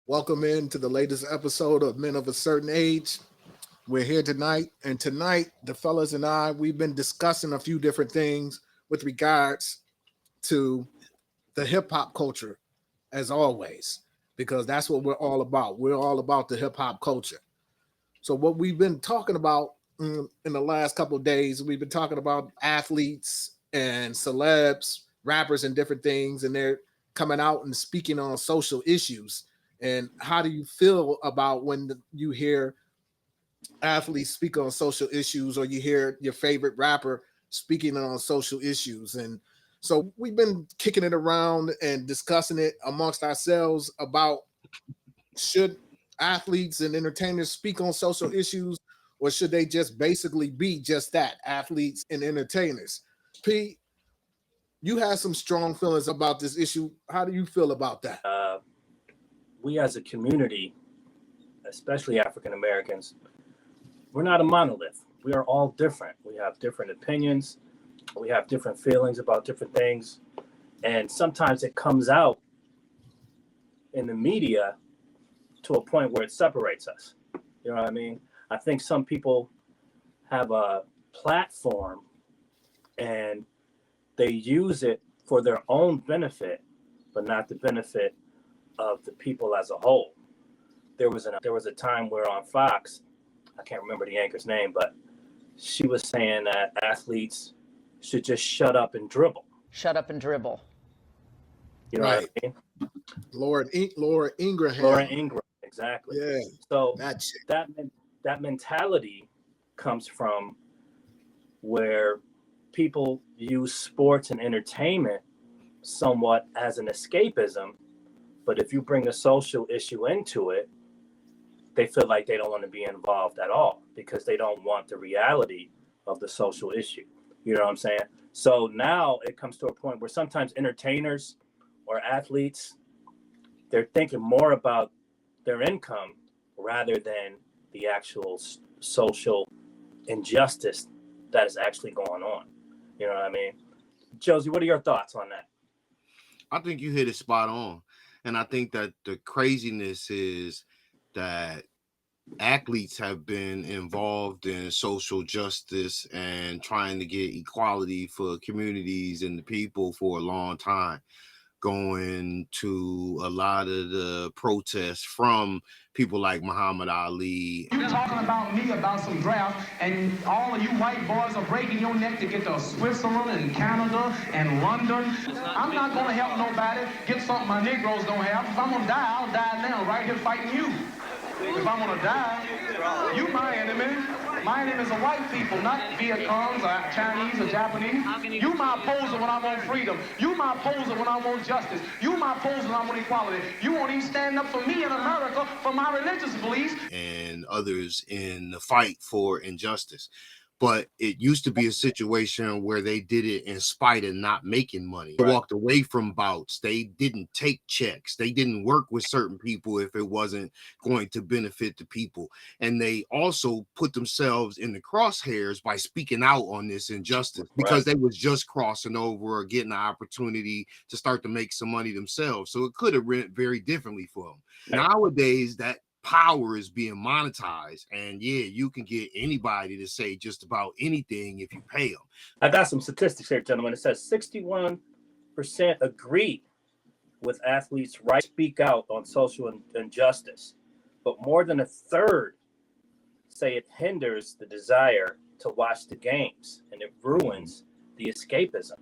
Welcome into the latest episode of Men of a Certain Age. We're here tonight, and tonight, the fellas and I, we've been discussing a few different things with regards to the hip hop culture, as always, because that's what we're all about. We're all about the hip hop culture. So, what we've been talking about in the last couple of days, we've been talking about athletes and celebs, rappers, and different things, and they're coming out and speaking on social issues. And how do you feel about when you hear athletes speak on social issues, or you hear your favorite rapper speaking on social issues? And so we've been kicking it around and discussing it amongst ourselves about, should athletes and entertainers speak on social issues, or should they just basically be just that, athletes and entertainers? Pete, you had some strong feelings about this issue. How do you feel about that? We as a community, especially African Americans, we're not a monolith. We are all different. We have different opinions. We have different feelings about different things. And sometimes it comes out in the media to a point where it separates us. You know what I mean? I think some people have a platform and they use it for their own benefit, but not the benefit of the people as a whole. There was a time where on Fox, I can't remember the anchor's name, but she was saying that athletes should just shut up and dribble. Shut up and dribble. You know what I mean? Laura Ingraham. Laura Ingraham, exactly. Yeah. So that mentality comes from where people use sports and entertainment somewhat as an escapism. But if you bring a social issue into it, they feel like they don't want to be involved at all because they don't want the reality of the social issue. You know what I'm saying? So now it comes to a point where sometimes entertainers or athletes, they're thinking more about their income rather than the actual social injustice that is actually going on. You know what I mean? Josie, what are your thoughts on that? I think you hit it spot on. And I think that the craziness is that athletes have been involved in social justice and trying to get equality for communities and the people for a long time, going to a lot of the protests from people like Muhammad Ali. You're talking about me about some draft, and all of you white boys are breaking your neck to get to Switzerland and Canada and London. I'm not going to help nobody get something my Negroes don't have. If I'm going to die, I'll die now, right here fighting you. If I'm going to die, you my enemy. My enemy is the white people, not Viet Congs or Chinese or Japanese. You my opposer when I want freedom. You my opposer when I want justice. You my opposer when I want equality. You won't even stand up for me in America for my religious beliefs. And others in the fight for injustice. But it used to be a situation where they did it in spite of not making money. They walked away from bouts. They didn't take checks. They didn't work with certain people if it wasn't going to benefit the people. And they also put themselves in the crosshairs by speaking out on this injustice because they was just crossing over or getting an opportunity to start to make some money themselves. So it could have went very differently for them. Nowadays, that power is being monetized, and you can get anybody to say just about anything if you pay them. I got some statistics here, gentlemen. It says 61% agree with athletes' right to speak out on social injustice, but more than a third say it hinders the desire to watch the games and it ruins the escapism.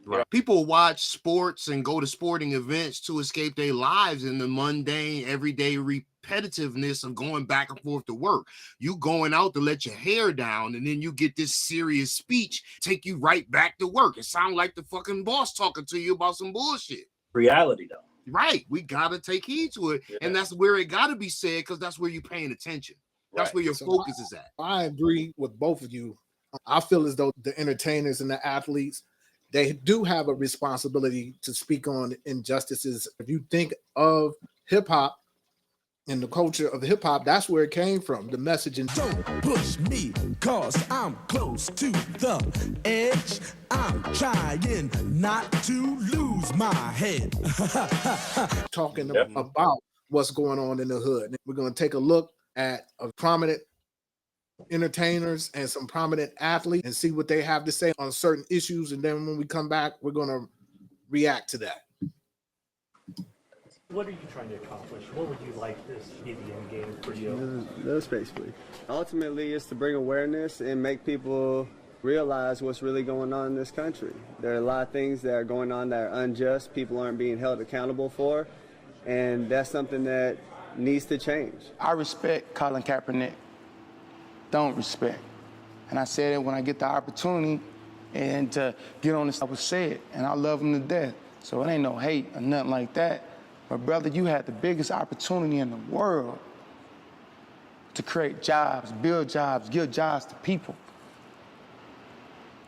Right. People watch sports and go to sporting events to escape their lives in the mundane, everyday repetitiveness of going back and forth to work. You going out to let your hair down, and then you get this serious speech, take you right back to work. It sounds like the fucking boss talking to you about some bullshit. Reality, though. Right. We got to take heed to it. Yeah. And that's where it got to be said, because that's where you're paying attention. That's where your focus is at. I agree with both of you. I feel as though the entertainers and the athletes, they do have a responsibility to speak on injustices. If you think of hip hop and the culture of hip hop, that's where it came from. The messaging. Don't push me, cause I'm close to the edge. I'm trying not to lose my head. Talking about what's going on in the hood. We're going to take a look at a prominent entertainers and some prominent athletes and see what they have to say on certain issues. And then when we come back, we're going to react to that. What are you trying to accomplish? What would you like this to be the end game for you? That's basically. Ultimately, it's to bring awareness and make people realize what's really going on in this country. There are a lot of things that are going on that are unjust, people aren't being held accountable for, and that's something that needs to change. I respect Colin Kaepernick. Don't respect. And I said it when I get the opportunity and to get on this, I would say it, and I love him to death. So it ain't no hate or nothing like that. But brother, you had the biggest opportunity in the world to create jobs, build jobs, give jobs to people.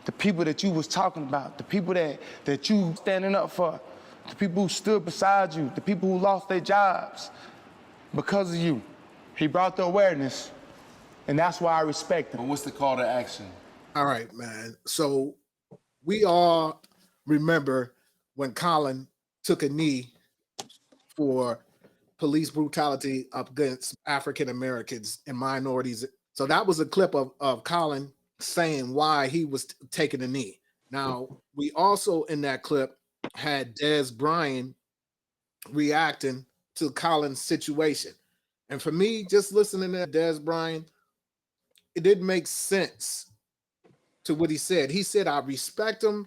The people that you was talking about, the people that you standing up for, the people who stood beside you, the people who lost their jobs because of you. He brought the awareness, and that's why I respect him. But what's the call to action? All right, man. So we all remember when Colin took a knee for police brutality against African Americans and minorities. So that was a clip of Colin saying why he was taking a knee. Now, we also in that clip had Dez Bryant reacting to Colin's situation. And for me, just listening to Dez Bryant, it didn't make sense to what he said. He said, I respect him,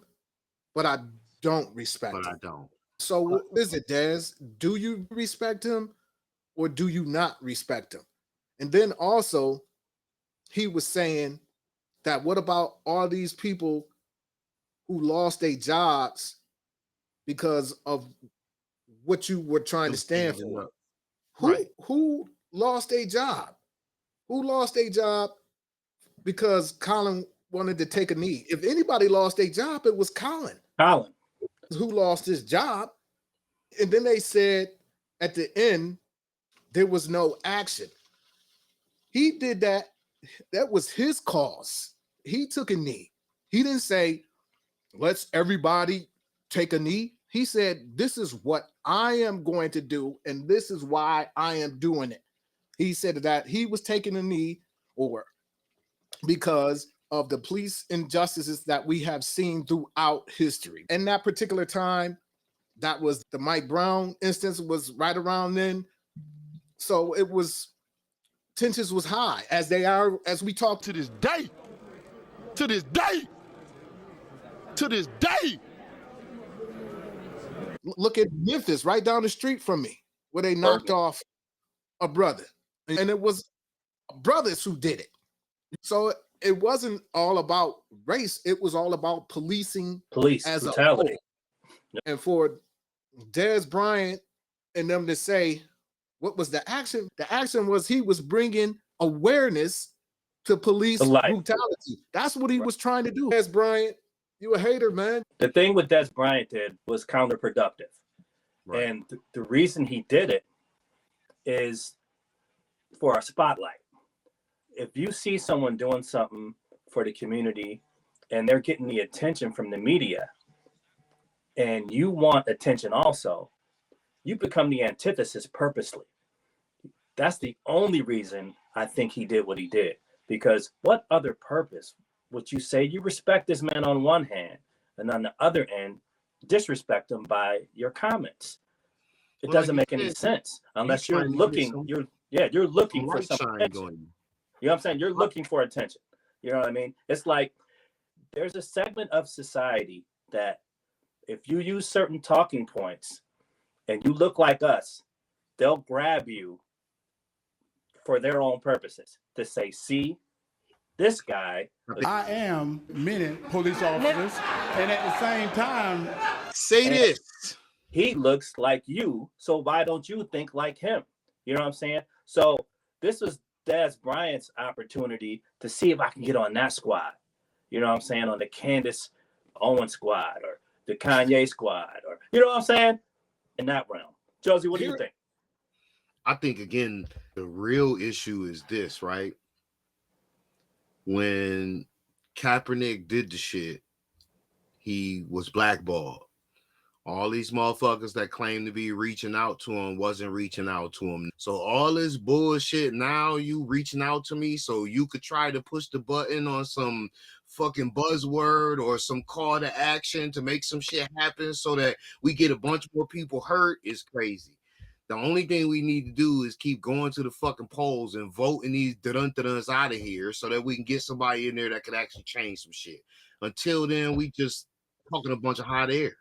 but I don't respect him. But I don't. So what is it, Dez? Do you respect him or do you not respect him? And then also, he was saying that what about all these people who lost their jobs because of what you were trying to stand for? Who lost a job? Who lost a job because Colin wanted to take a knee? If anybody lost a job, it was Colin. Colin. Who lost his job. And then they said at the end, there was no action. He did that. That was his cause. He took a knee. He didn't say, let's everybody take a knee. He said, this is what I am going to do, and this is why I am doing it. He said that he was taking a knee or because of the police injustices that we have seen throughout history. In that particular time, that was the Mike Brown instance was right around then. So it was, tensions was high as they are, as we talk To this day. To this day. To this day. Look at Memphis right down the street from me, where they knocked off a brother. And it was brothers who did it. So it wasn't all about race. It was all about policing as brutality. a whole. And for Dez Bryant and them to say, what was the action? The action was he was bringing awareness to police brutality. That's what he was trying to do. Dez Bryant, you a hater, man. The thing with Dez Bryant did was counterproductive. Right. And the reason he did it is for a spotlight. If you see someone doing something for the community and they're getting the attention from the media and you want attention also, you become the antithesis purposely. That's the only reason I think he did what he did. Because what other purpose would you say you respect this man on one hand and on the other end disrespect him by your comments? It doesn't make any sense unless you're looking. You're looking for some attention. You know what I'm saying? You're looking for attention. You know what I mean? It's like there's a segment of society that if you use certain talking points and you look like us, they'll grab you for their own purposes to say, see, this guy. I am many police officers, and at the same time, say this. He looks like you, so why don't you think like him? You know what I'm saying? So this was Dez Bryant's opportunity to see if I can get on that squad. You know what I'm saying? On the Candace Owens squad or the Kanye squad, or you know what I'm saying? In that realm. Josie, what do you think? I think, again, the real issue is this, right? When Kaepernick did the shit, he was blackballed. All these motherfuckers that claim to be reaching out to him wasn't reaching out to him. So all this bullshit, now you reaching out to me so you could try to push the button on some fucking buzzword or some call to action to make some shit happen so that we get a bunch more people hurt is crazy. The only thing we need to do is keep going to the fucking polls and voting these dun-duns out of here so that we can get somebody in there that could actually change some shit. Until then, we just talking a bunch of hot air.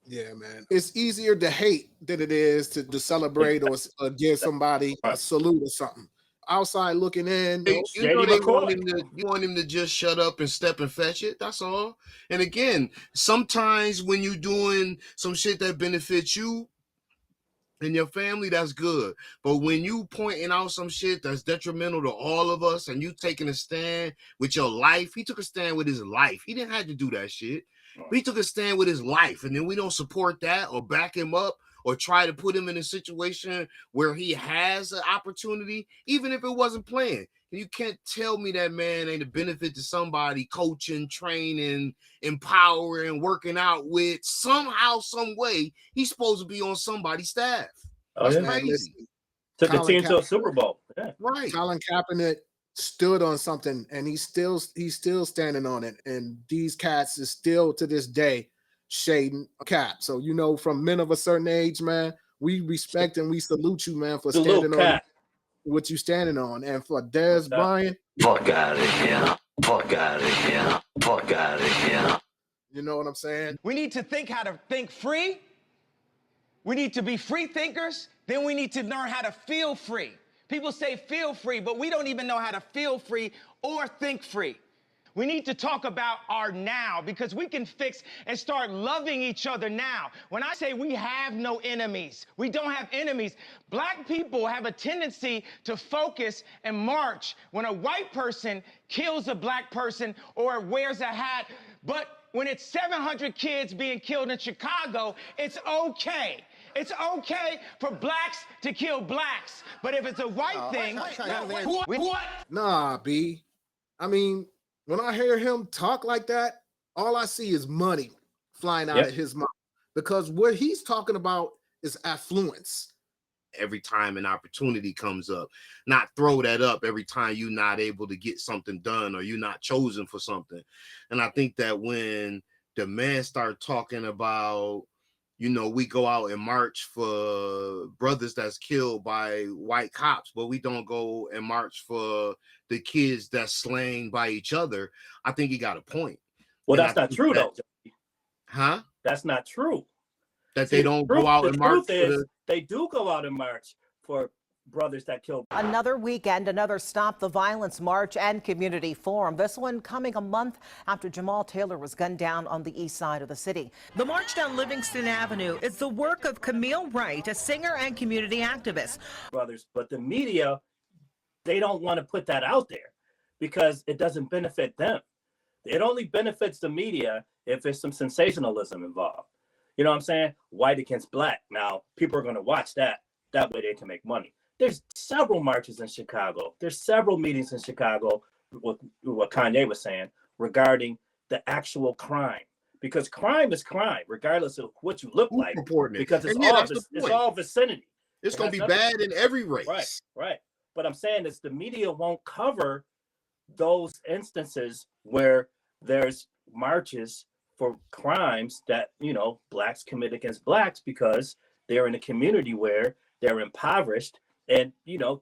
Yeah, man. It's easier to hate than it is to celebrate or give somebody a salute or something. Outside looking in, you know they want him to just shut up and step and fetch it. That's all. And again, sometimes when you're doing some shit that benefits you and your family, that's good. But when you pointing out some shit that's detrimental to all of us and you taking a stand with your life, he took a stand with his life. He didn't have to do that shit. He took a stand with his life, and then we don't support that or back him up or try to put him in a situation where he has an opportunity, even if it wasn't planned. You can't tell me that man ain't a benefit to somebody coaching, training, empowering, working out with. Somehow, some way, he's supposed to be on somebody's staff. That's crazy. Took the team to a Super Bowl. Yeah. Right. Colin Kaepernick stood on something, and he's still standing on it. And these cats is still to this day shading Cap. So from men of a certain age, man, we respect and we salute you, man, for standing on what you standing on. And for Dez Bryant, fuck out of here, fuck out of here, fuck out of here. You know what I'm saying? We need to think how to think free. We need to be free thinkers. Then we need to learn how to feel free. People say feel free, but we don't even know how to feel free or think free. We need to talk about our now, because we can fix and start loving each other now. When I say we have no enemies, we don't have enemies. Black people have a tendency to focus and march when a white person kills a black person or wears a hat. But when it's 700 kids being killed in Chicago, it's okay. It's okay for blacks to kill blacks, but if it's a white thing, what? Nah, B. I mean, when I hear him talk like that, all I see is money flying out of his mouth, because what he's talking about is affluence. Every time an opportunity comes up, not throw that up every time you're not able to get something done or you're not chosen for something. And I think that when the man start talking about, we go out and march for brothers that's killed by white cops, but we don't go and march for the kids that's slain by each other. I think he got a point. Well, that's not true, though. Huh? That's not true. That they don't go out and march. They do go out and march for brothers that killed. Another weekend, another Stop the Violence march and community forum. This one coming a month after Jamal Taylor was gunned down on the east side of the city. The march down Livingston Avenue is the work of Camille Wright, a singer and community activist. Brothers, but the media, they don't want to put that out there because it doesn't benefit them. It only benefits the media if there's some sensationalism involved. You know what I'm saying? White against black. Now, people are going to watch that. That way they can make money. There's several marches in Chicago. There's several meetings in Chicago, with what Kanye was saying, regarding the actual crime. Because crime is crime, regardless of what you look like. Because it's all vicinity. It's going to be bad in every race. Right. But I'm saying is the media won't cover those instances where there's marches for crimes that, blacks commit against blacks because they're in a community where they're impoverished and,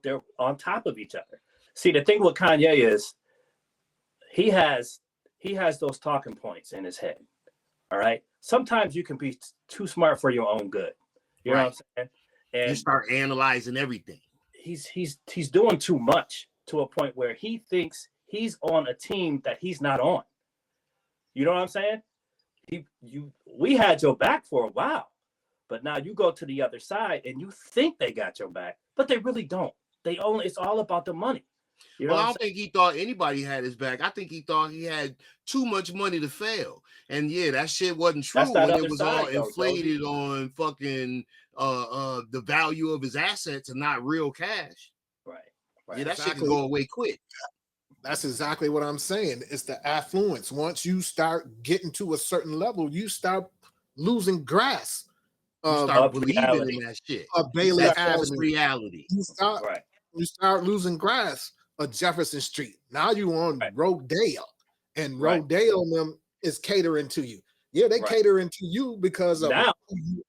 they're on top of each other. See, the thing with Kanye is he has those talking points in his head. All right. Sometimes you can be too smart for your own good. You know what I'm saying? And you start analyzing everything. He's doing too much to a point where he thinks he's on a team that he's not on. You know what I'm saying? We had your back for a while, but now you go to the other side and you think they got your back, but they really don't. It's all about the money. You know I don't think he thought anybody had his back. I think he thought he had too much money to fail. And that shit wasn't true when it was all inflated on fucking the value of his assets and not real cash. Right. Yeah, that shit can go away quick. That's exactly what I'm saying. It's the affluence. Once you start getting to a certain level, you start losing grasp You of, start believing reality. in that shit. Bailey That false Avenue. reality. Right. You start losing grasp of Jefferson Street. Now you on Right. Rodale, and Right. Rodale them is catering to you. Yeah, they Right. catering to you because of Now,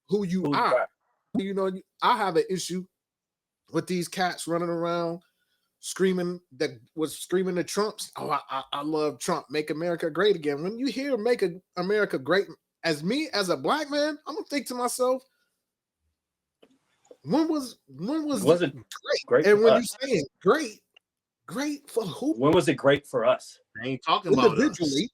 who you who's are. right? You know, I have an issue with these cats running around screaming the Trumps. Oh, I love Trump. Make America great again. When you hear "Make America great," as me as a black man, I'm gonna think to myself, when was it great and for when us? you saying great for who? When was it great for us? They ain't talking about us. Individually.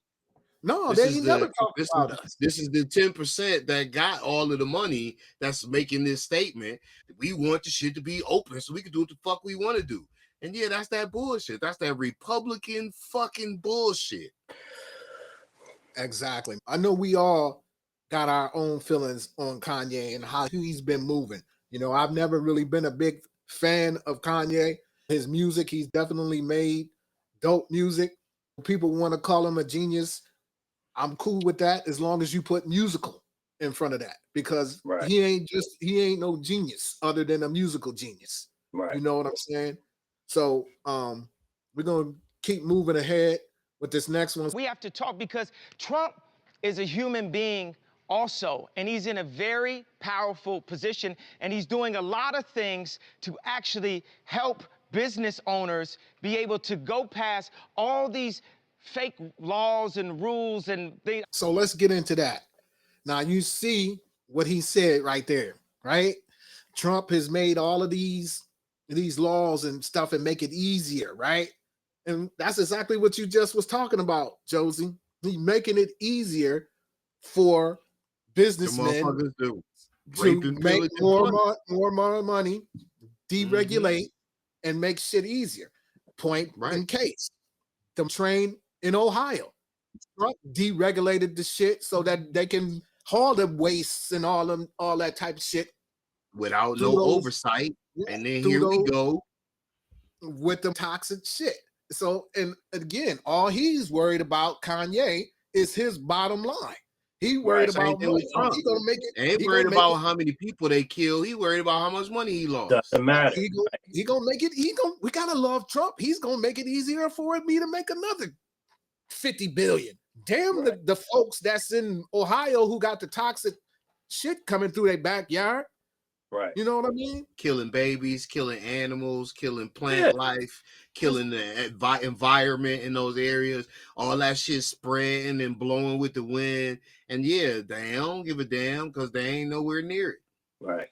No, This they is ain't never the talked this about is us. this is the 10% that got all of the money that's making this statement. We want the shit to be open so we can do what the fuck we want to do. And yeah, that's that bullshit. That's that Republican fucking bullshit. Exactly. I know we all got our own feelings on Kanye and how he's been moving. You know, I've never really been a big fan of Kanye. His music, he's definitely made dope music. People want to call him a genius. I'm cool with that as long as you put musical in front of that, because Right. he ain't no genius other than a musical genius. Right. You know what I'm saying? So we're gonna keep moving ahead with this next one. We have to talk because Trump is a human being also, and he's in a very powerful position, and he's doing a lot of things to actually help business owners be able to go past all these fake laws and rules and things. So let's get into that. Now you see what he said right there, right? Trump has made all of these laws and stuff and make it easier, right? And that's exactly what you just was talking about, Josie. He's making it easier for businessmen motherfuckers do. to Rape and make pillage and more money, deregulate, and make shit easier. Point in case. The train in Ohio. Trump deregulated the shit so that they can haul the wastes and all that type of shit without through no those- oversight. And then through here we those- go. with the toxic shit. So, and again, all he's worried about, Kanye, is his bottom line. He worried Same about thing with money. Trump. He gonna make it. Ain't he worried gonna make about it- how many people they kill. He worried about how much money he lost. Doesn't matter. He gonna make it. We gotta love Trump. He's gonna make it easier for me to make another 50 billion. Damn the folks that's in Ohio who got the toxic shit coming through their backyard. Right. You know what I mean? Killing babies, killing animals, killing plant life, killing the environment in those areas. All that shit spreading and blowing with the wind. And yeah, they don't give a damn because they ain't nowhere near it. Right.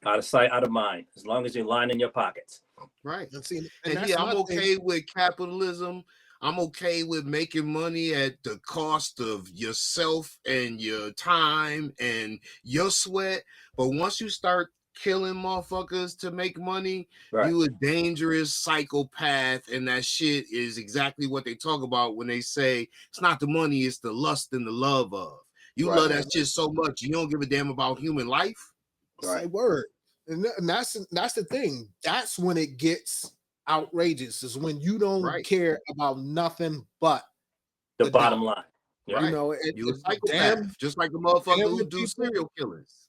Out of sight, out of mind. As long as you're lining your pockets. Right. And see, And that's yeah, my I'm okay thing. with capitalism. I'm okay with making money at the cost of yourself and your time and your sweat. But once you start killing motherfuckers to make money, you a dangerous psychopath. And that shit is exactly what they talk about when they say it's not the money, it's the lust and the love of. You love that shit so much, you don't give a damn about human life. Say word. And that's the thing. That's when it gets outrageous, is when you don't care about nothing but the bottom dollar. line. You know, you a psychopath, just like the motherfucker who do serial killers.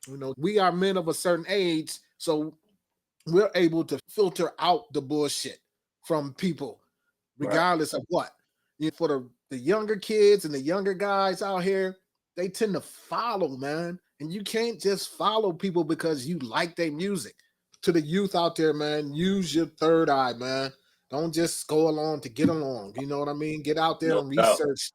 You know, we are men of a certain age, so we're able to filter out the bullshit from people, regardless of what. For the younger kids and the younger guys out here, they tend to follow, man. And you can't just follow people because you like their music. To the youth out there, man, use your third eye, man. Don't just go along to get along. You know what I mean? Get out there and research.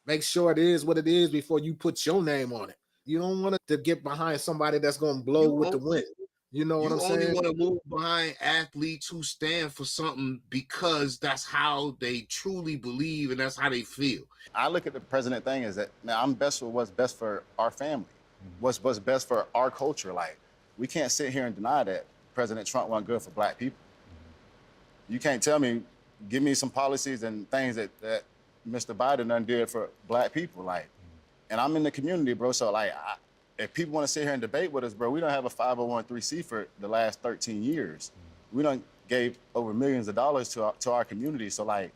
Make sure it is what it is before you put your name on it. You don't want to get behind somebody that's going to blow with the wind. You know what I'm saying? You only want to move behind athletes who stand for something because that's how they truly believe and that's how they feel. I look at the president thing as that, man, I'm best for what's best for our family, what's best for our culture. Like, we can't sit here and deny that President Trump wasn't good for black people. You can't tell me, give me some policies and things that Mr. Biden done did for black people. Like, and I'm in the community, bro, so like, if people want to sit here and debate with us, bro, we don't have a 501(c) for the last 13 years. We done gave over millions of dollars to our community. So like,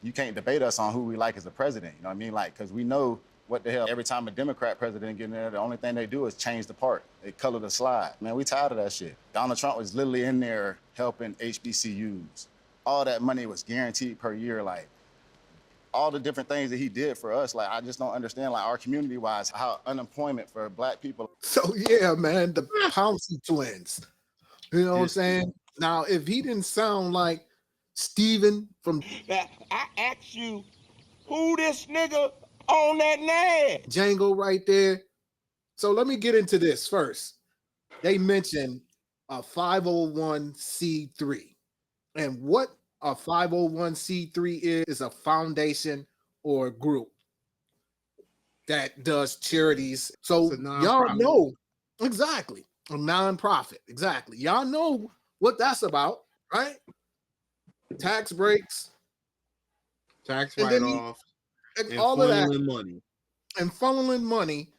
you can't debate us on who we like as a president. You know what I mean? Like, because we know What the hell? Every time a Democrat president get in there, the only thing they do is change the part. They color the slide. Man, we tired of that shit. Donald Trump was literally in there helping HBCUs. All that money was guaranteed per year. Like, all the different things that he did for us, like, I just don't understand, like, our community-wise, how unemployment for Black people. So, yeah, man, the Pouncey twins. You know what I'm saying? Now, if he didn't sound like Steven from... Now, I ask you, who this nigga on that name? Django right there. So let me get into this first. They mentioned a 501c3. And what a 501c3 is a foundation or a group that does charities. So y'all know exactly. A nonprofit. Exactly. Y'all know what that's about, right? Tax breaks. Tax write-off. And all of that. Money. And funneling money.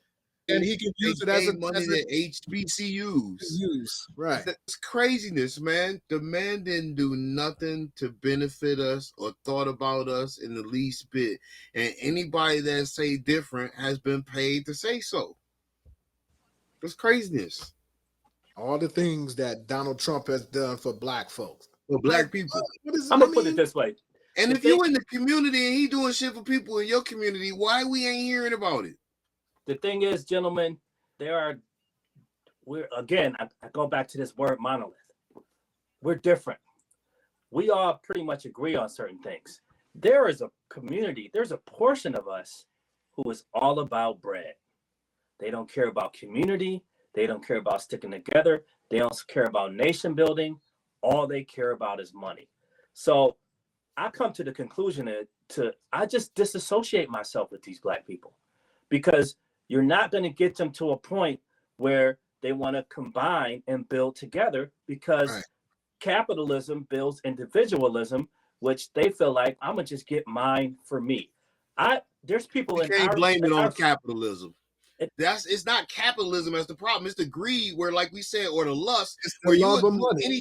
And he can use it as a money that HBCUs use. Right. That's craziness, man. The man didn't do nothing to benefit us or thought about us in the least bit. And anybody that say different has been paid to say so. That's craziness. All the things that Donald Trump has done for Black folks. For Black people. I'm going to put it this way. And if you're in the community and he doing shit for people in your community, why we ain't hearing about it? The thing is, gentlemen, I go back to this word monolith. We're different. We all pretty much agree on certain things. There is a community, there's a portion of us who is all about bread. They don't care about community. They don't care about sticking together. They don't care about nation building. All they care about is money. So I come to the conclusion I just disassociate myself with these Black people, because you're not going to get them to a point where they want to combine and build together, because capitalism builds individualism, which they feel like I'm going to just get mine for me. There's people you can't blame it on capitalism. It's not capitalism as the problem. It's the greed, where, like we said, or the lust, it's the love of money.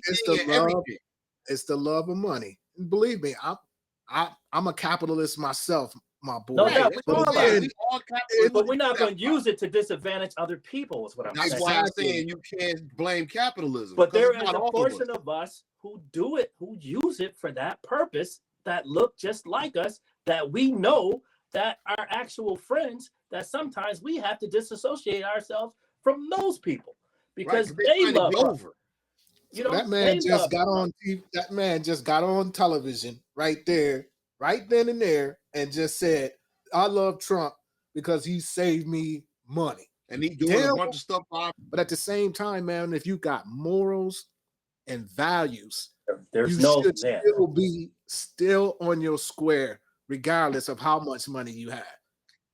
It's the love of money. And believe me, I'm a capitalist myself, my boy. No doubt, but we're not going to use it to disadvantage other people, is what I'm saying. That's why I'm saying you can't blame capitalism. But there is a portion of us who do it, who use it for that purpose, that look just like us, that we know that are actual friends, that sometimes we have to disassociate ourselves from those people because they love us. You know, that man just got on TV, that man just got on television right there, right then and there, and just said, I love Trump because he saved me money. And he doing a bunch of stuff. But at the same time, man, if you got morals and values, you should still be on your square, regardless of how much money you have.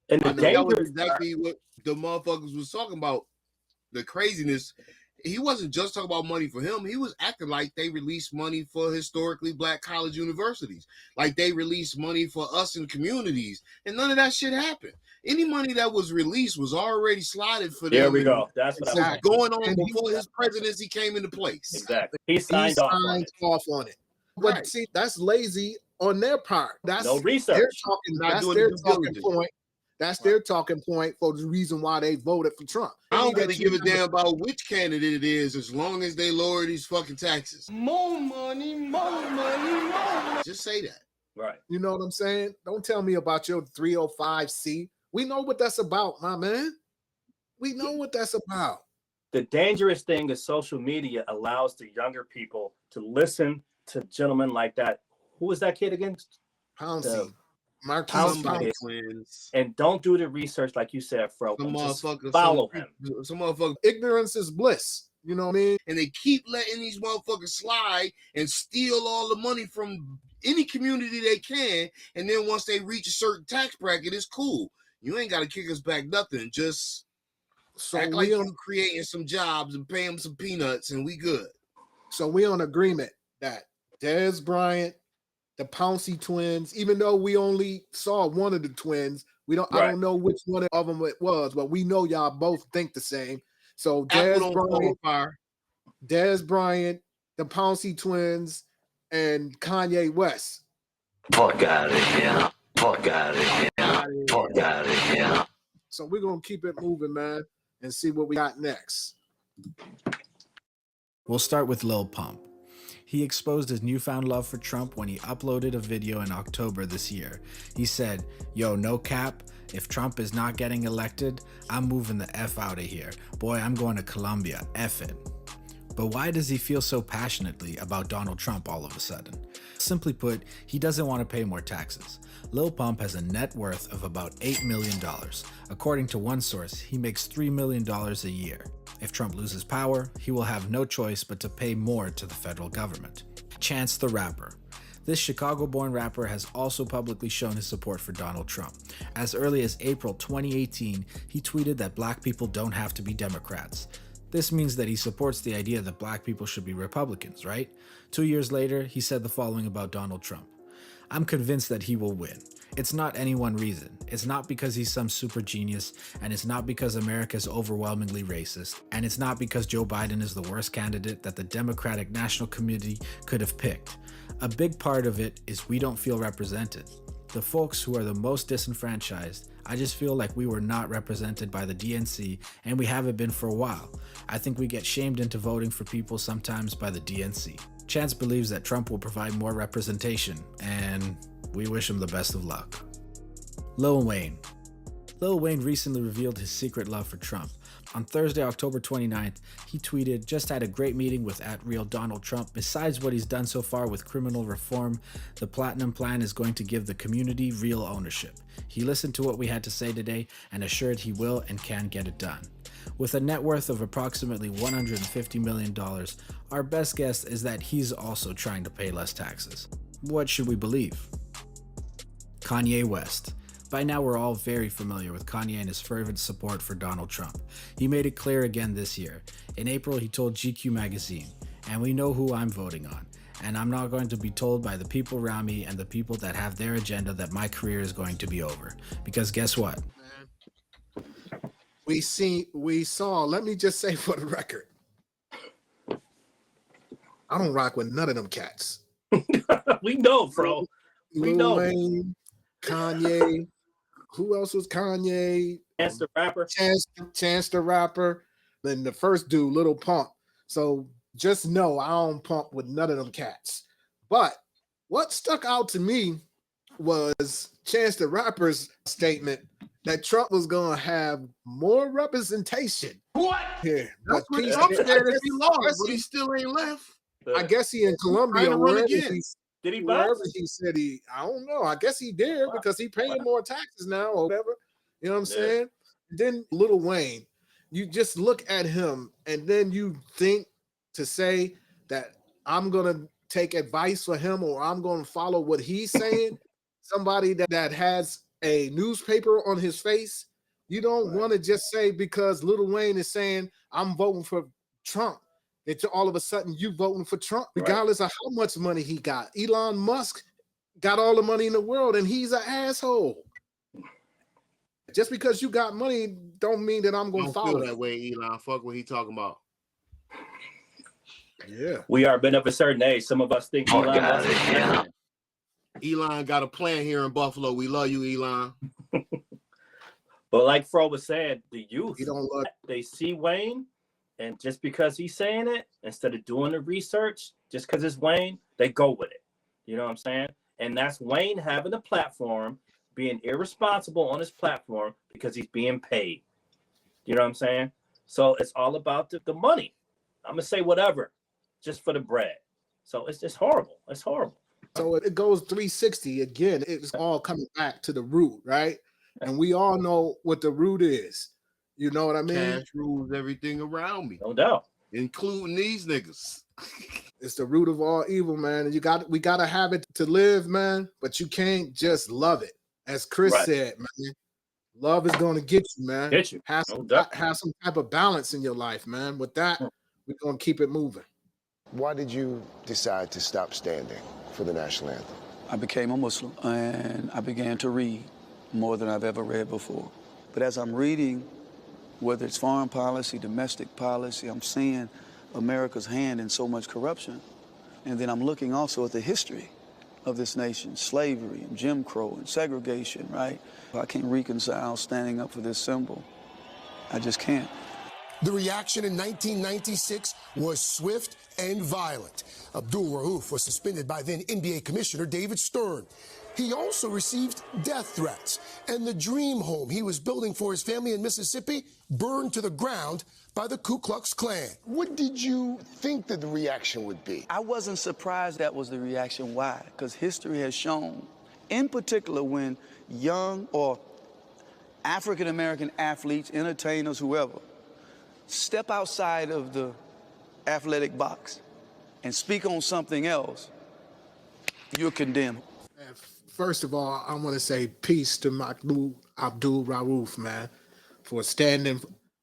And that was exactly what the motherfuckers was talking about. The craziness. He wasn't just talking about money for him. He was acting like they released money for historically Black college universities, like they released money for us in communities, and none of that shit happened. Any money that was released was already slotted for them. There we go. That's what was going on before his presidency came into place. Exactly. He signed off on it. But see, that's lazy on their part. That's no research. That's their talking point. That's their talking point for the reason why they voted for Trump. I don't really give a damn about which candidate it is, as long as they lower these fucking taxes. More money, more money, more money. Just say that. Right. You know what I'm saying? Don't tell me about your 305C. We know what that's about, my man. We know what that's about. The dangerous thing is social media allows the younger people to listen to gentlemen like that. Who was that kid again? Pouncey. Twins. And don't do the research like you said, Fro. Follow him. Some motherfuckers. Ignorance is bliss. You know what I mean? And they keep letting these motherfuckers slide and steal all the money from any community they can. And then once they reach a certain tax bracket, it's cool. You ain't got to kick us back nothing. Just act like you're creating some jobs and pay them some peanuts, and we good. So we on agreement that Dez Bryant, the Pouncey twins, even though we only saw one of the twins, I don't know which one of them it was, but we know y'all both think the same. So Dez Bryant, the Pouncey twins, and Kanye West. Fuck out of here. Fuck out of here. Fuck out of here. So we're gonna keep it moving, man, and see what we got next. We'll start with Lil Pump. He exposed his newfound love for Trump when he uploaded a video in October this year. He said, "Yo, no cap, if Trump is not getting elected, I'm moving the F out of here. Boy, I'm going to Colombia, F it." But why does he feel so passionately about Donald Trump all of a sudden? Simply put, he doesn't want to pay more taxes. Lil Pump has a net worth of about $8 million. According to one source, he makes $3 million a year. If Trump loses power, he will have no choice but to pay more to the federal government. Chance the Rapper. This Chicago-born rapper has also publicly shown his support for Donald Trump. As early as April 2018, he tweeted that black people don't have to be Democrats. This means that he supports the idea that black people should be Republicans, right? 2 years later, he said the following about Donald Trump. "I'm convinced that he will win. It's not any one reason. It's not because he's some super genius, and it's not because America is overwhelmingly racist, and it's not because Joe Biden is the worst candidate that the Democratic National Committee could have picked. A big part of it is we don't feel represented. The folks who are the most disenfranchised, I just feel like we were not represented by the DNC, and we haven't been for a while. I think we get shamed into voting for people sometimes by the DNC." Chance believes that Trump will provide more representation, and we wish him the best of luck. Lil Wayne. Lil Wayne recently revealed his secret love for Trump. On Thursday, October 29th, he tweeted, "Just had a great meeting with @RealDonaldTrump. Besides what he's done so far with criminal reform, the Platinum Plan is going to give the community real ownership. He listened to what we had to say today and assured he will and can get it done." With a net worth of approximately $150 million, our best guess is that he's also trying to pay less taxes. What should we believe? Kanye West. By now, we're all very familiar with Kanye and his fervent support for Donald Trump. He made it clear again this year. In April, he told GQ magazine, "And we know who I'm voting on. And I'm not going to be told by the people around me and the people that have their agenda that my career is going to be over. Because guess what? We saw, let me just say for the record, I don't rock with none of them cats. We know, bro. We know. Wayne, Kanye. Who else was Kanye? Chance the Rapper. Chance the Rapper. Then the first dude, Little Pump. So just know I don't pump with none of them cats. But what stuck out to me was Chance the Rapper's statement that Trump was going to have more representation. What? Yeah, That's what Trump said if he lost, but he still ain't left. I guess he in Colombia. Did he wherever bounce? he said I don't know. I guess he did because he paying more taxes now or whatever. You know what I'm saying? Then Lil Wayne, you just look at him and then you think to say that I'm going to take advice for him or I'm going to follow what he's saying. Somebody that has a newspaper on his face. You don't want to just say because Lil Wayne is saying I'm voting for Trump. It's all of a sudden you voting for Trump, regardless of how much money he got. Elon Musk got all the money in the world and he's an asshole. Just because you got money don't mean that I'm going to follow that way, Elon. Fuck what he talking about. Yeah. We are been of a certain age. Some of us think Elon Musk is president. Elon got a plan here in Buffalo. We love you, Elon. But like Fro was saying, the youth, look. They see Wayne, and just because he's saying it, instead of doing the research, just because it's Wayne, they go with it. You know what I'm saying? And that's Wayne having a platform, being irresponsible on his platform because he's being paid. You know what I'm saying? So it's all about the money. I'm going to say whatever, just for the bread. So it's just horrible. It's horrible. So it goes 360 again. It's all coming back to the root, right? And we all know what the root is. You know what I mean? Cash rules everything around me. No doubt. Including these niggas. It's the root of all evil, man. And we gotta have it to live, man. But you can't just love it. As Chris said, man. Love is gonna get you, man. Get you. Have some type of balance in your life, man. With that, we're gonna keep it moving. Why did you decide to stop standing for the national anthem? I became a Muslim and I began to read more than I've ever read before. But as I'm reading, whether it's foreign policy, domestic policy, I'm seeing America's hand in so much corruption. And then I'm looking also at the history of this nation, slavery and Jim Crow and segregation, right? I can't reconcile standing up for this symbol. I just can't. The reaction in 1996 was swift and violent. Abdul Rauf was suspended by then NBA Commissioner David Stern. He also received death threats, and the dream home he was building for his family in Mississippi burned to the ground by the Ku Klux Klan. What did you think that the reaction would be? I wasn't surprised that was the reaction. Why? Because history has shown, in particular when young or African-American athletes, entertainers, whoever, step outside of the athletic box and speak on something else, you're condemned. First of all, I want to say peace to Mahmoud Abdul Rauf, man, for standing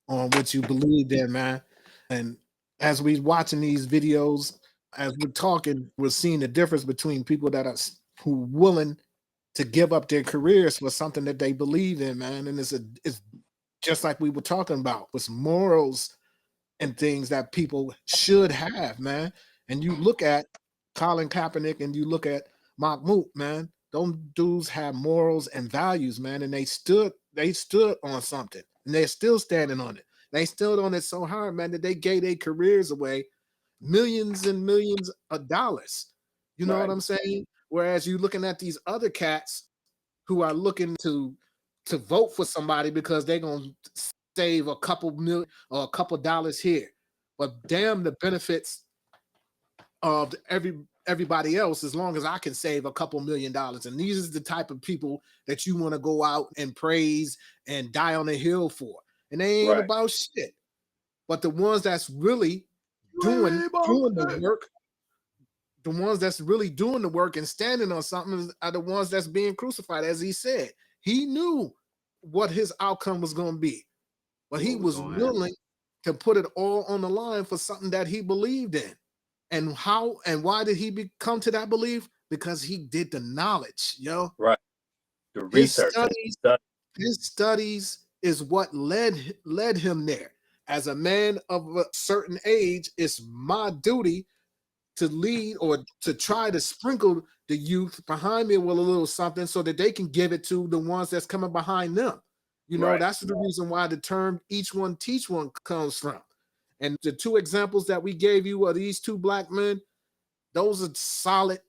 on what you believed in, man. And as we watching these videos, as we're talking, we're seeing the difference between people that are who willing to give up their careers for something that they believe in, man. And it's just like we were talking about, with morals and things that people should have, man. And you look at Colin Kaepernick and you look at Mahmoud, man. Those dudes have morals and values, man, and they stood on something, and they're still standing on it. They stood on it so hard, man, that they gave their careers away, millions and millions of dollars. You know what I'm saying? Whereas you looking at these other cats who are looking to vote for somebody because they're gonna save a couple million or a couple dollars here, but damn the benefits of everybody else, as long as I can save a couple $1 million. And these are the type of people that you want to go out and praise and die on the hill for. And they ain't about shit. But the ones that's really doing the work, the ones that's really doing the work and standing on something are the ones that's being crucified. As he said, he knew what his outcome was going to be, but he was willing to put it all on the line for something that he believed in. And how and why did he come to that belief? Because he did the knowledge, yo. Right. The research. His studies is what led him there. As a man of a certain age, it's my duty to lead or to try to sprinkle the youth behind me with a little something so that they can give it to the ones that's coming behind them. You know, that's the reason why the term each one teach one comes from. And the two examples that we gave you are these two black men. Those are solid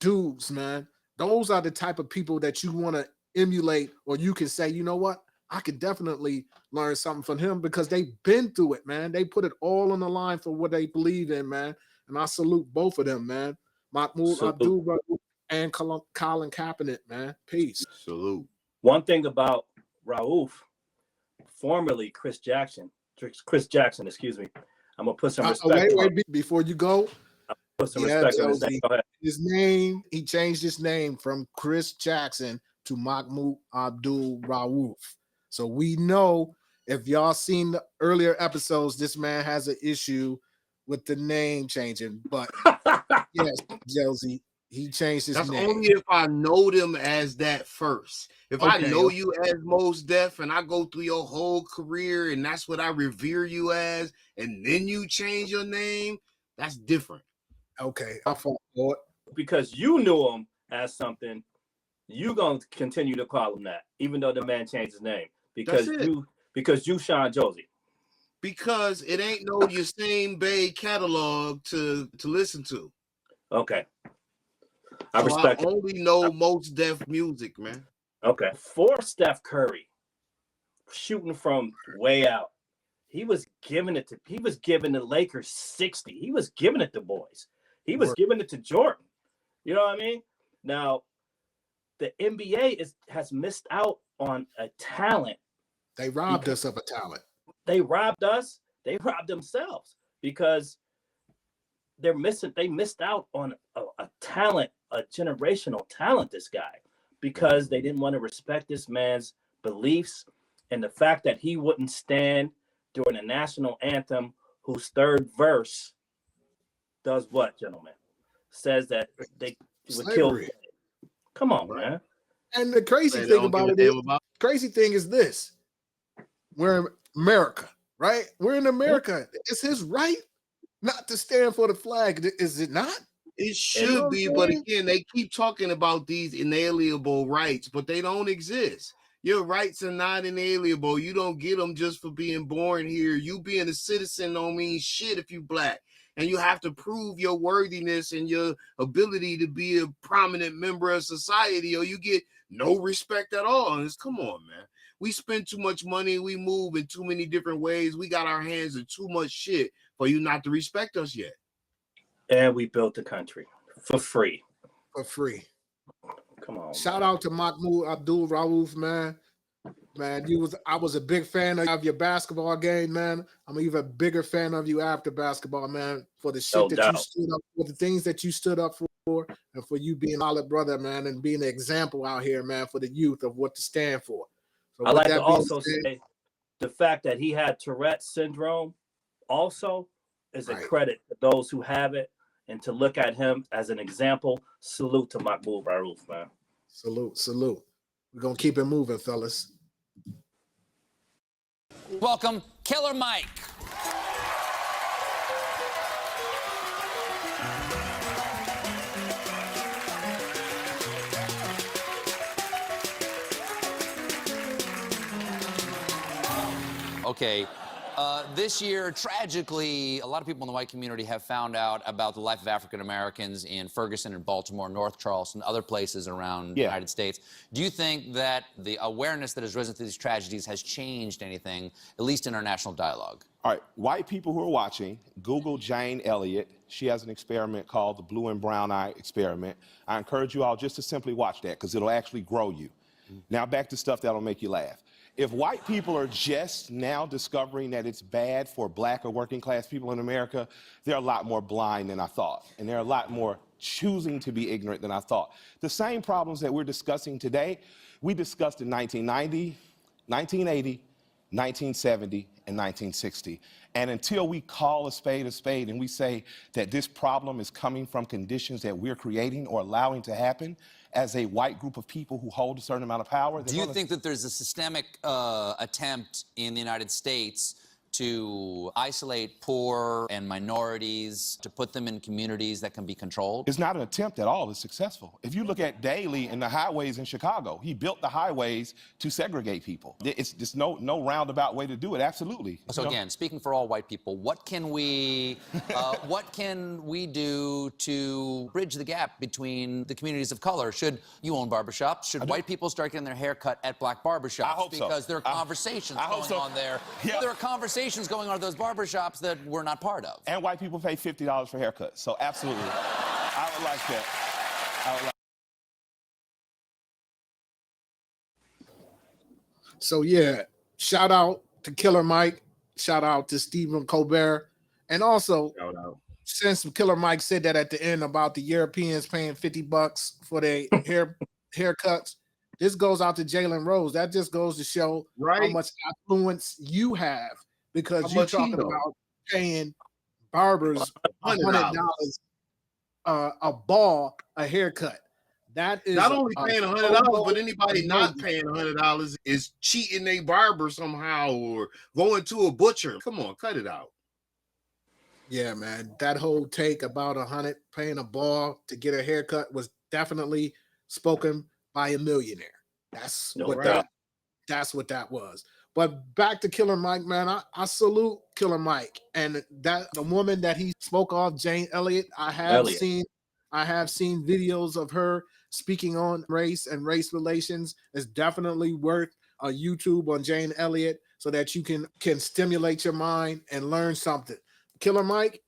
dudes, man. Those are the type of people that you want to emulate, or you can say, you know what? I could definitely learn something from him because they've been through it, man. They put it all on the line for what they believe in, man. And I salute both of them, man. Mahmoud Abdul Rauf and Colin Kaepernick, man. Peace. Salute. One thing about Rauf, formerly Chris Jackson, excuse me. I'm gonna put some respect. Wait, before you go. Put some respect on his name. Go ahead. His name, he changed his name from Chris Jackson to Mahmoud Abdul Rauf. So we know, if y'all seen the earlier episodes, this man has an issue with the name changing. But yes, Josie, he changed his name. That's only if I know them as that first. If I know you as Mos Def and I go through your whole career and that's what I revere you as, and then you change your name, that's different. Okay, I fought for it. Because you knew him as something, you gonna continue to call him that, even though the man changed his name. Because you Sean Josie. Because it ain't no your same Bay catalog to listen to. Okay. I respect I only know Mos Def music, man. Okay. For Steph Curry, shooting from way out, he was giving the Lakers 60. He was giving it to boys. He was giving it to Jordan. You know what I mean? Now, the NBA has missed out on a talent. They robbed us of a talent. They robbed us. They robbed themselves because they missed out on a talent, a generational talent, this guy, because they didn't want to respect this man's beliefs and the fact that he wouldn't stand during the national anthem, whose third verse does what, gentlemen? Says that they would kill. Come on, man. And the crazy thing is this. We're in America, right? We're in America. It's his right not to stand for the flag. Is it not? It You know should what be, I'm but saying? again, they keep talking about these inalienable rights, but they don't exist. Your rights are not inalienable. You don't get them just for being born here. You being a citizen don't mean shit if you black. And you have to prove your worthiness and your ability to be a prominent member of society, or you get no respect at all. And it's, come on, man. We spend too much money. We move in too many different ways. We got our hands in too much shit for you not to respect us yet. And we built the country for free. For free. Come on. Shout out to Mahmoud Abdul Rauf, man. Man, I was a big fan of your basketball game, man. I'm an even bigger fan of you after basketball, man, for the shit No that doubt. you stood up for, the things that you stood up for, and for you being a solid brother, man, and being an example out here, man, for the youth of what to stand for. So I with like that to being also said, say the fact that he had Tourette's syndrome also is a credit to those who have it, and to look at him as an example. Salute to Mahmoud Rauf, man. Salute. We're going to keep it moving, fellas. Welcome, Killer Mike. Okay. This year, tragically, a lot of people in the white community have found out about the life of African Americans in Ferguson and Baltimore, North Charleston, other places around the United States. Do you think that the awareness that has risen to these tragedies has changed anything, at least in our national dialogue? All right, white people who are watching, Google Jane Elliott. She has an experiment called the Blue and Brown Eye Experiment. I encourage you all just to simply watch that, because it'll actually grow you. Now back to stuff that'll make you laugh. If white people are just now discovering that it's bad for black or working class people in America, they're a lot more blind than I thought. And they're a lot more choosing to be ignorant than I thought. The same problems that we're discussing today, we discussed in 1990, 1980, 1970, and 1960. And until we call a spade and we say that this problem is coming from conditions that we're creating or allowing to happen, as a white group of people who hold a certain amount of power. Do you think that there's a systemic attempt in the United States to isolate poor and minorities, to put them in communities that can be controlled? It's not an attempt at all. It's successful. If you look at Daley and the highways in Chicago, he built the highways to segregate people. It's just no roundabout way to do it. Absolutely. So again, speaking for all white people, what can we do to bridge the gap between the communities of color? Should you own barbershops? Should white people start getting their hair cut at black barbershops? I hope so. Because there are conversations going on there. Yeah. There are conversations going on at those barbershops that we're not part of. And white people pay $50 for haircuts. So absolutely. I would like that. So yeah, shout out to Killer Mike. Shout out to Stephen Colbert. And also, since Killer Mike said that at the end about the Europeans paying $50 for their haircuts, this goes out to Jalen Rose. That just goes to show how much influence you have, because you're talking about paying barbers $100 a haircut. That is not only paying $100, but anybody not paying $100 is cheating a barber somehow or going to a butcher. Come on, cut it out. Yeah, man. That whole take about paying a ball to get a haircut was definitely spoken by a millionaire. That's what that was. But back to Killer Mike, man. I salute Killer Mike, and that the woman that he spoke of, Jane Elliott. I have seen videos of her speaking on race and race relations. It's definitely worth a YouTube on Jane Elliott so that you can stimulate your mind and learn something. Killer Mike,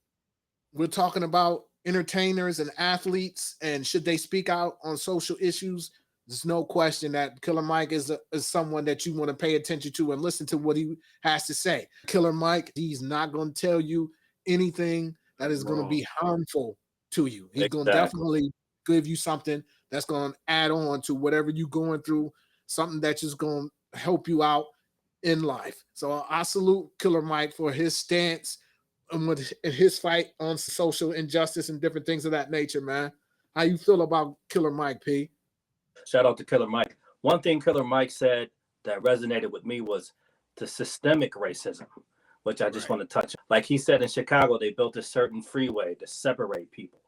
we're talking about entertainers and athletes, and should they speak out on social issues? There's no question that Killer Mike is someone that you want to pay attention to and listen to what he has to say. Killer Mike, he's not going to tell you anything that is going to be harmful to you. He's going to definitely give you something that's going to add on to whatever you're going through, something that's just going to help you out in life. So I salute Killer Mike for his stance and his fight on social injustice and different things of that nature, man. How you feel about Killer Mike, P? Shout out to Killer Mike. One thing Killer Mike said that resonated with me was the systemic racism, which I just want to touch. Like he said, in Chicago, they built a certain freeway to separate people.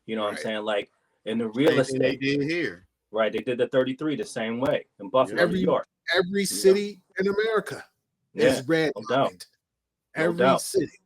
You know what I'm Right. saying? Like in the real Same thing they estate, did here. right? They did the 33 the same way in Buffalo, New York. Every city in America Yeah, is no doubt. redlined. No Every doubt. city.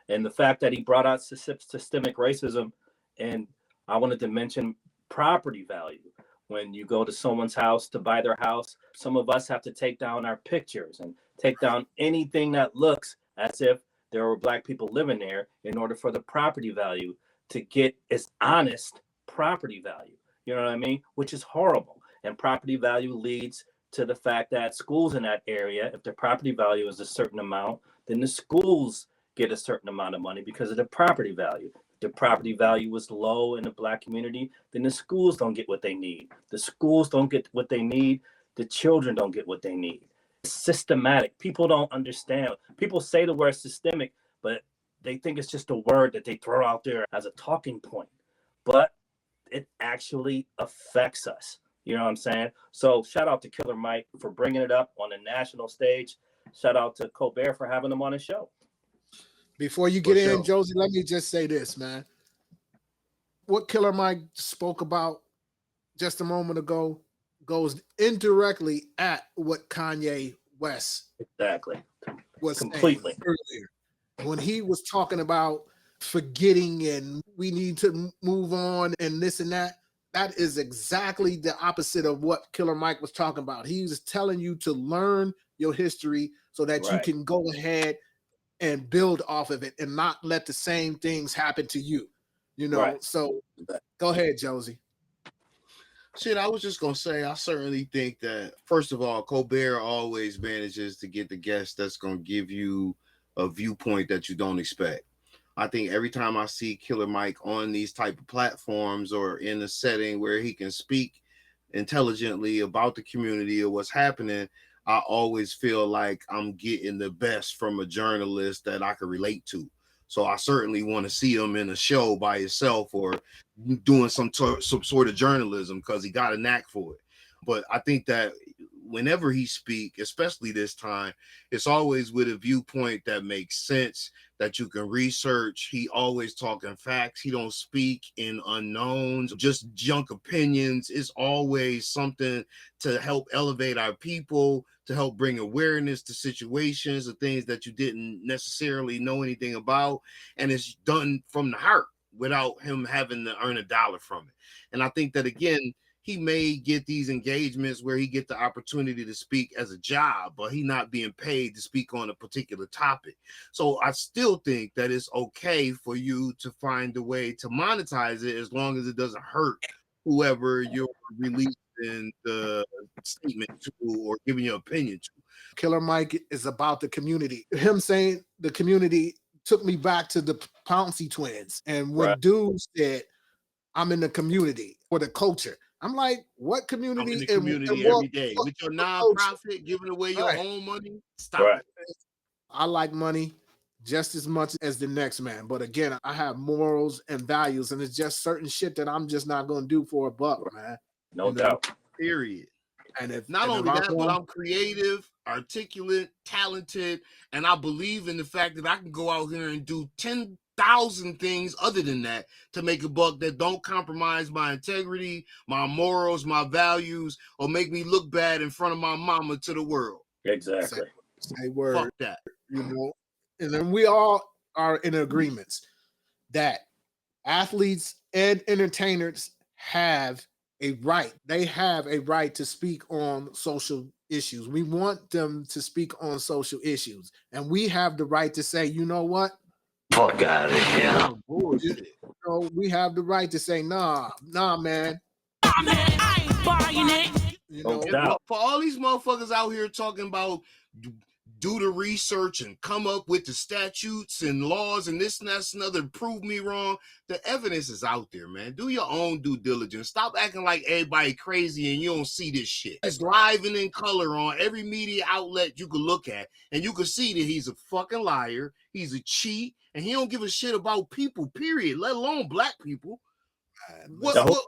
And the fact that he brought out systemic racism, and I wanted to mention property value. When you go to someone's house to buy their house, some of us have to take down our pictures and take down anything that looks as if there were Black people living there in order for the property value to get its honest property value. You know what I mean? Which is horrible. And property value leads to the fact that schools in that area, if their property value is a certain amount, then the schools get a certain amount of money because of the property value. If the property value was low in the Black community, then the schools don't get what they need. The schools don't get what they need. The children don't get what they need. It's systematic. People don't understand. People say the word systemic, but they think it's just a word that they throw out there as a talking point. But it actually affects us. You know what I'm saying? So shout out to Killer Mike for bringing it up on the national stage. Shout out to Colbert for having him on his show. Before you get in, Josie, let me just say this, man. What Killer Mike spoke about just a moment ago goes indirectly at what Kanye West was completely saying earlier when he was talking about forgetting and we need to move on and this and that. That is exactly the opposite of what Killer Mike was talking about. He was telling you to learn your history so that you can go ahead and build off of it and not let the same things happen to you. You know, so go ahead, Josie. Shit, I was just gonna say, I certainly think that first of all, Colbert always manages to get the guest that's gonna give you a viewpoint that you don't expect. I think every time I see Killer Mike on these type of platforms or in a setting where he can speak intelligently about the community or what's happening, I always feel like I'm getting the best from a journalist that I can relate to. So I certainly want to see him in a show by himself or doing some sort of journalism because he got a knack for it. But I think that whenever he speaks, especially this time, it's always with a viewpoint that makes sense, that you can research. He always talking facts. He don't speak in unknowns, just junk opinions. It's always something to help elevate our people, to help bring awareness to situations or things that you didn't necessarily know anything about. And it's done from the heart without him having to earn a dollar from it. And I think that, again, he may get these engagements where he get the opportunity to speak as a job, but he not being paid to speak on a particular topic. So I still think that it's okay for you to find a way to monetize it as long as it doesn't hurt whoever you're releasing the statement to or giving your opinion to. Killer Mike is about the community. Him saying the community took me back to the Pouncey twins. And when dude said, I'm in the community or the culture, I'm like, what community? I'm in the community and every day with your nonprofit giving away your own money. Stop it. I like money just as much as the next man. But again, I have morals and values, and it's just certain shit that I'm just not going to do for a buck, man. No doubt. Period. And if not only that, but I'm creative, articulate, talented, and I believe in the fact that I can go out here and do 10,000 things other than that to make a buck that don't compromise my integrity, my morals, my values, or make me look bad in front of my mama to the world. Exactly. Say word. Fuck that. You know, and then we all are in agreements that athletes and entertainers have a right. They have a right to speak on social issues. We want them to speak on social issues. And we have the right to say, you know what? Fuck out of here. You know, we have the right to say, nah, man. I ain't buying it. You know, for all these motherfuckers out here talking about do the research and come up with the statutes and laws and this and that and other, prove me wrong. The evidence is out there, man. Do your own due diligence. Stop acting like everybody crazy and you don't see this shit. It's live and in color on every media outlet you can look at, and you can see that he's a fucking liar, he's a cheat, and he don't give a shit about people, period, let alone black people. So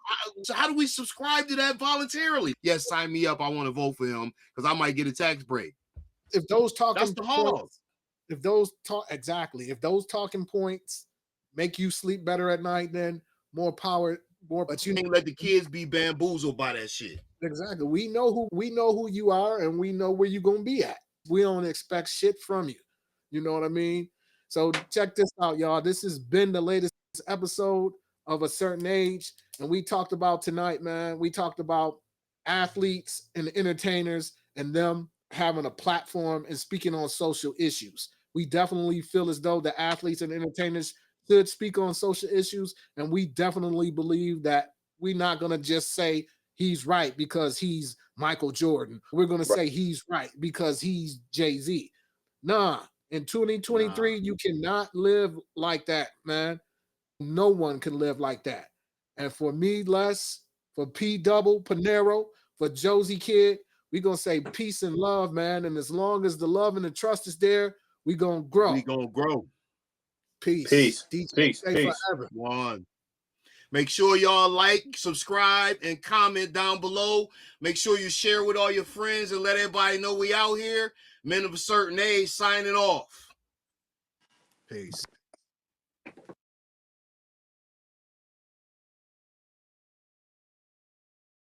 how do we subscribe to that voluntarily? Yes, sign me up. I want to vote for him because I might get a tax break. If those talking That's the points, if those talking points make you sleep better at night, then more power, more. But you ain't let the kids be bamboozled by that shit. Exactly. We know who you are, and we know where you're gonna be at. We don't expect shit from you. You know what I mean? So check this out, y'all. This has been the latest episode of A Certain Age, and we talked about tonight, man. We talked about athletes and entertainers and them having a platform and speaking on social issues. We definitely feel as though the athletes and entertainers should speak on social issues, and we definitely believe that we're not gonna just say he's right because he's Michael Jordan. We're gonna say he's right because he's Jay-Z. Nah, in 2023, you cannot live like that, man. No one can live like that. And for me, Les, for P Double, Panero, for Josie Kid, we're gonna say peace and love, man. And as long as the love and the trust is there, we're gonna grow. We gonna grow. Peace. Peace. DJ Peace. stay Peace. forever. One. Make sure y'all like, subscribe, and comment down below. Make sure you share with all your friends and let everybody know we out here. Men of a Certain Age signing off. Peace.